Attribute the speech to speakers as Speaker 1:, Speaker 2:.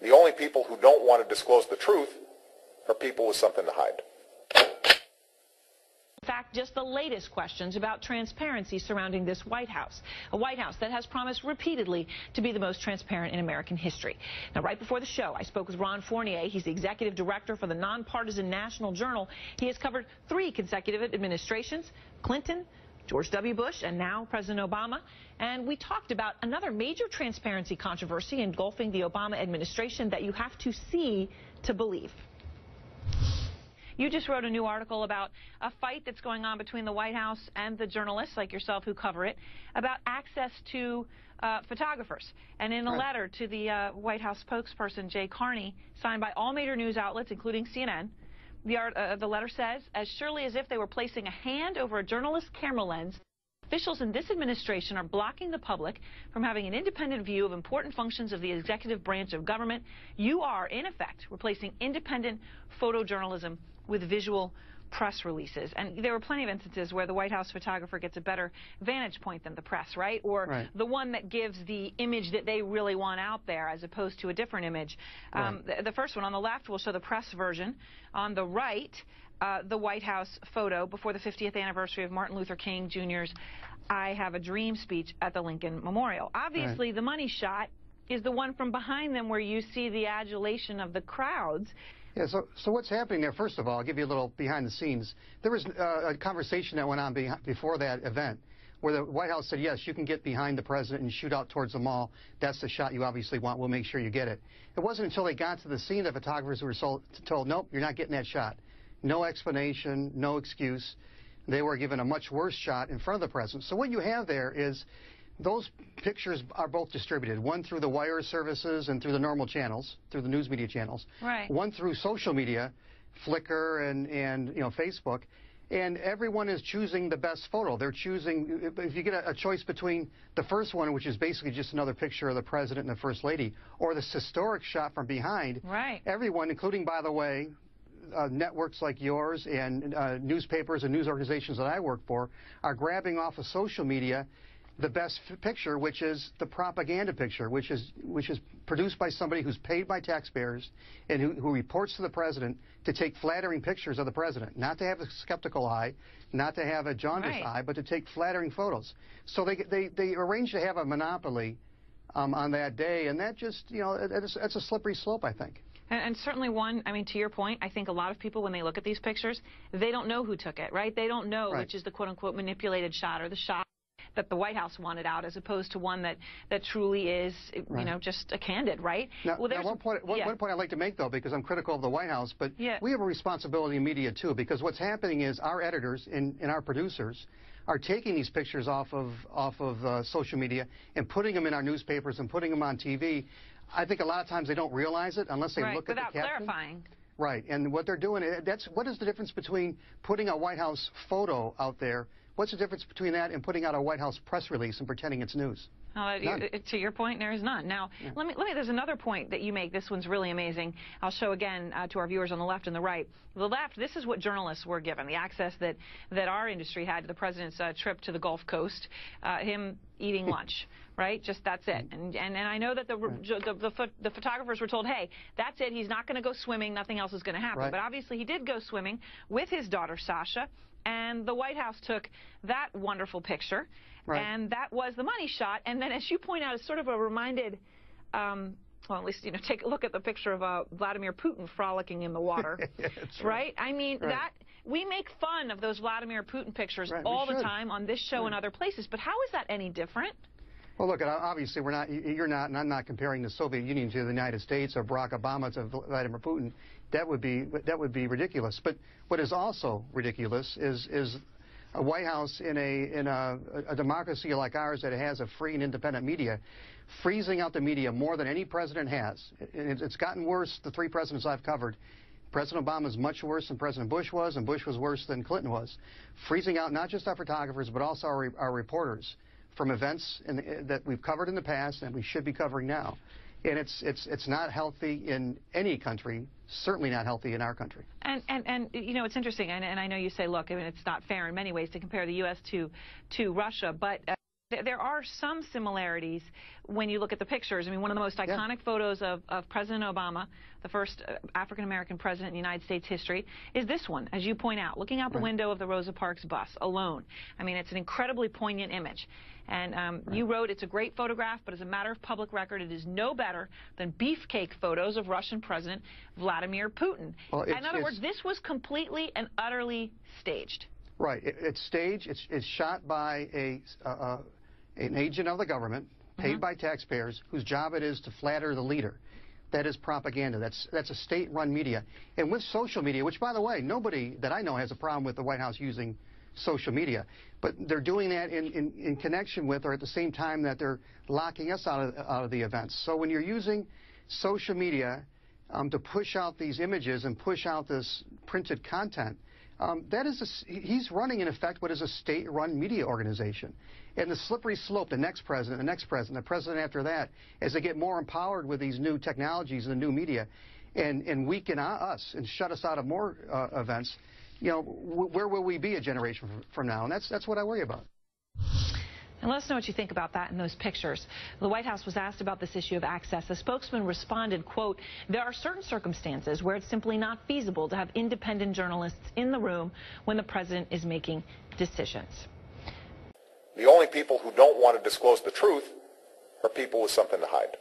Speaker 1: The only people who don't want to disclose the truth are people with something to hide.
Speaker 2: In fact, just the latest questions about transparency surrounding this White House, a White House that has promised repeatedly to be the most transparent in American history. Now, right before the show, I spoke with Ron Fournier. He's the executive director for the nonpartisan National Journal. He has covered 3 consecutive administrations: Clinton, George W. Bush, and now President Obama. And we talked about another major transparency controversy engulfing the Obama administration that you have to see to believe. You just wrote a new article about a fight that's going on between the White House and the journalists like yourself who cover it about access to photographers. And in a letter to the White House spokesperson, Jay Carney, signed by all major news outlets, including CNN, the letter says, as surely as if they were placing a hand over a journalist's camera lens, officials in this administration are blocking the public from having an independent view of important functions of the executive branch of government. You are, in effect, replacing independent photojournalism with visual press releases. And there were plenty of instances where the White House photographer gets a better vantage point than the press, right? Or the one that gives the image that they really want out there as opposed to a different image. The first one on the left will show the press version. On the right, the White House photo before the 50th anniversary of Martin Luther King Jr.'s I Have a Dream speech at the Lincoln Memorial. Obviously, the money shot is the one from behind them where you see the adulation of the crowds.
Speaker 3: Yeah, so what's happening there, first of all, I'll give you a little behind the scenes. There was a conversation that went on before that event where the White House said, yes, you can get behind the president and shoot out towards the mall. That's the shot you obviously want. We'll make sure you get it. It wasn't until they got to the scene that photographers were told, nope, you're not getting that shot. No explanation, no excuse. They were given a much worse shot in front of the president. So what you have there is those pictures are both distributed, one through the wire services and through the normal channels, through the news media channels, one through social media, Flickr and Facebook, and everyone is choosing the best photo. They're choosing, if you get a choice between the first one, which is basically just another picture of the president and the first lady, or this historic shot from behind, everyone, including, by the way, networks like yours and newspapers and news organizations that I work for, are grabbing off of social media the best picture, which is the propaganda picture, which is produced by somebody who's paid by taxpayers and who reports to the president to take flattering pictures of the president, not to have a skeptical eye, not to have a jaundiced eye, but to take flattering photos. So they arranged to have a monopoly on that day, and that just, it's a slippery slope, I think.
Speaker 2: And certainly one, I mean, to your point, I think a lot of people, when they look at these pictures, they don't know who took it, right? They don't know which is the quote-unquote manipulated shot or the shot that the White House wanted out, as opposed to one that truly is, just a candid, right?
Speaker 3: Now, one point I'd like to make, though, because I'm critical of the White House, but we have a responsibility in media, too, because what's happening is our editors and our producers are taking these pictures off of social media and putting them in our newspapers and putting them on TV. I think a lot of times they don't realize it unless they look at the caption.
Speaker 2: Without clarifying.
Speaker 3: Right, and what they're doing, what is the difference between putting a White House photo out there? What's the difference between that and putting out a White House press release and pretending it's news?
Speaker 2: To your point, there is none. Now, there's another point that you make. This one's really amazing. I'll show again to our viewers on the left and the right. The left, this is what journalists were given, the access that our industry had to the president's trip to the Gulf Coast, him eating lunch, right? Just that's it. And I know that the photographers were told, hey, that's it. He's not going to go swimming. Nothing else is going to happen. But obviously he did go swimming with his daughter, Sasha. And the White House took that wonderful picture, and that was the money shot. And then, as you point out, it's sort of a reminded, well, at least, take a look at the picture of Vladimir Putin frolicking in the water, right? I mean, we make fun of those Vladimir Putin pictures all the time on this show and other places, but how is that any different?
Speaker 3: Well, look, obviously you're not, and I'm not comparing the Soviet Union to the United States or Barack Obama to Vladimir Putin. That would be ridiculous. But what is also ridiculous is a White House in a democracy like ours that has a free and independent media, freezing out the media more than any president has. It's gotten worse, the 3 presidents I've covered. President Obama is much worse than President Bush was, and Bush was worse than Clinton was. Freezing out not just our photographers, but also our reporters from events that we've covered in the past and we should be covering now. And it's not healthy in any country, certainly not healthy in our country.
Speaker 2: And it's interesting, and I know you say, look, I mean, it's not fair in many ways to compare the U.S. to Russia, but There are some similarities when you look at the pictures. I mean, one of the most iconic photos of President Obama, the first African-American president in United States history, is this one, as you point out, looking out the window of the Rosa Parks bus, alone. I mean, it's an incredibly poignant image. And you wrote, it's a great photograph, but as a matter of public record, it is no better than beefcake photos of Russian President Vladimir Putin.
Speaker 3: Well,
Speaker 2: in other words, this was completely and utterly staged.
Speaker 3: Right. It's staged. It's shot by an agent of the government, paid by taxpayers, whose job it is to flatter the leader. That is propaganda. That's a state-run media. And with social media, which, by the way, nobody that I know has a problem with the White House using social media, but they're doing that in connection with, or at the same time that they're locking us out of the events. So when you're using social media to push out these images and push out this printed content, he's running, in effect, what is a state-run media organization. And the slippery slope, the next president, the president after that, as they get more empowered with these new technologies and the new media, and weaken us and shut us out of more events, you know, where will we be a generation from now? And that's what I worry about.
Speaker 2: And let us know what you think about that in those pictures. The White House was asked about this issue of access. The spokesman responded, quote, "There are certain circumstances where it's simply not feasible to have independent journalists in the room when the president is making decisions."
Speaker 1: The only people who don't want to disclose the truth are people with something to hide.